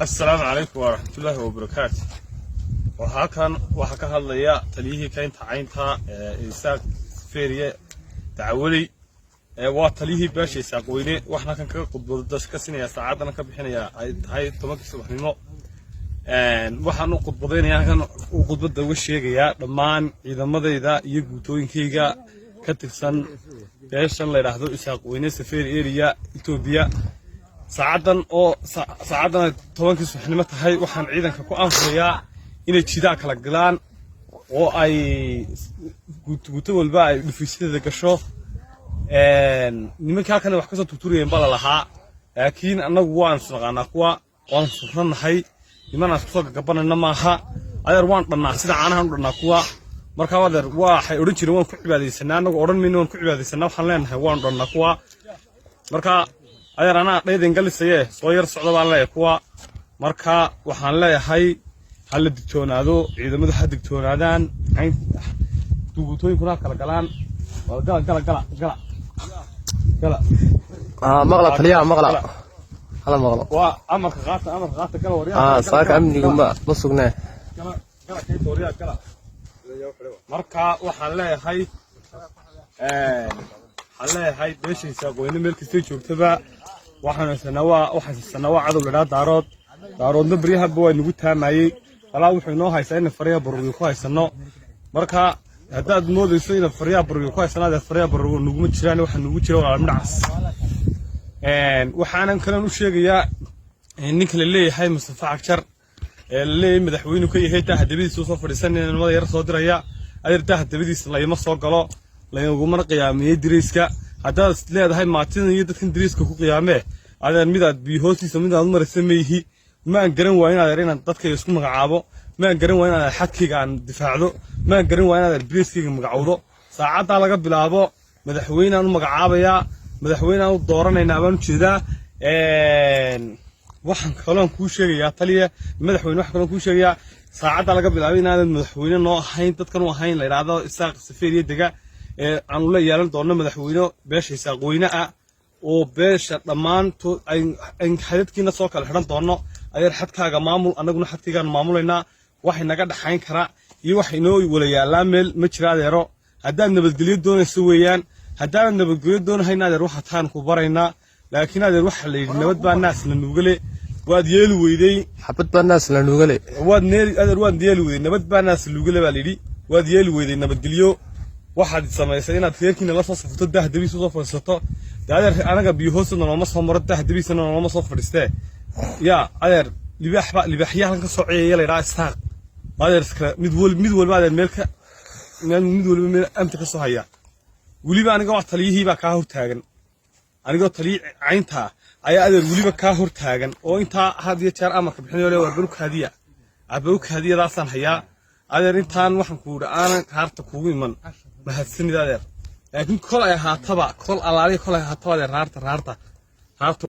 السلام عليكم ورحمة الله وبركاته. waxaa ka hadlaya taliyihii kaynta caynta Isaaq Feeriye Dacwali waa taliyihii beesha Isaaq weyne waxna kan kaga qudbada ka sinaya saacadana ka bixinaya ay tahay 10 subaxnimo waxaan u qudbadeynayaa kan uu qudbada uga sheegaya dhammaan ciidamadayda iyo guutooyinkayga ka tirsan beeshan la yiraahdo Isaaq weyne Safeer Area Ethiopia saacadan 10 subaxnimo tahay waxaan ciidanka ku anfurayaa inay jidaa kala galaan oo ay guuto walba ay dhufiisada gasho nimanka halkan wax ka soo tuturiyeen bala lahaa laakiin anagu waan saqaana kuwa waan sufranahay niman aan soo gabanayna maaha adeer waan dhanaa sida caanahan u dhanaa kuwa marka adeer waxay oran jireen waan ku cibaadeysanaa anagu oran meeyno waan ku cibaadeysanaa waxaan leenahay waan dhanaa kuwa marka adeer ana dheedin galisay soo yar socdo baan leeyahay kuwa marka waxaan leeyahay hal digtoonaado ciidamadu ha digtoonaadaan cayn duubtooyin kuna kala galaan gala maqla taliya maqla hala maqlo waa amarka qaata gala wariyaha saaka amniga ma sugnaa gala kaynta wariyaha gala marka waxaan leeyahay beeshiisa qoyne meel kasta joogtaba waxaan sanawaa cadow la daaroodna bariyaha waa nagu taamayay walaa wuxuu inoo haysaa in fariya baruur ku haysano marka hadaad moodayso in fariya baruur ku haysanaad fariya baruur nagu jiraan waxa nagu jira walaal midhaas waxaanan kale u sheegayaa ninka la leeyahay Mustafa Cagjar leeyahay madaxweynuhu ka yahay tahdibadiisa soo fadhiisanayna nimada yar soo diraya adeerta tahdibadiisa la ima soo galo la ugu mar qiyaamiyay diriiska hadaad leedahay maatin iyo dadkan diriiska ku qiyaamee adeer midaad bihoosiisa midaad maraysameeyhi ما أنقرن وين هذا رينا ضدك يسكون مقعبه ما أنقرن وين هذا حكي عن دفاعه ما أنقرن وين هذا البريس كي مقعوده ساعات على قبل لعبه مدحوينا المقعبة يا مدحوينا الدوران ينعمون كذا وحن كلام كوشة يا طلية مدحوين واحد كلام كوشة يا ساعات على قبل لعبين هذا مدحوينا نوع حين تذكروا حين لا هذا الساق سفير يدقة عن الله يعلن دورنا مدحوينا باش يساقوينا وباش ضمان تو إن حياتنا سوق الحرام دورنا adeer xadkaaga maamul anaguna xadkaagan maamulayna waxay naga dhaxayn kara iyo wax inoo wala yaalaan meel ma jira adeero haddaan nabadgelyo doonayso weeyaan haddaan nabadgelyo doonayna adeer waxa taan ku baraynaa laakiin adeer waxa la yiri nabad baa naas la nuugale waad yeeli weyday xabad baa naas la nuugale waad yeeli weyday nabad baa naas la nuugale baa la yiri waad yeeli weyday nabadgelyo waxaad samaysay inaad reerkiina la soo safto dahdabiisa soo fadhiisato adeer anaga biyo hoosna nooma soo maro dahdabiisa nooma soo fadhiistee يا أدر لبحياه لك صعية يلا راس ثاق أدر مد وول بعد الملك مد وول من أمتك الصحية ولي بقى أنا قاعد تليه بقى كهور تاجن أنا قاعد تليه عينتها أي أدر ولي بقى كهور تاجن أو أنت هذه تشار أمك بحني ولا وبروك هدية أبروك هدية راسا هيا أدر أنت عن واحد كور أنا كارت كوي من بهالسنة أدر لكن كل أي هاتبا كل على كل أي هاتبا أدر رارت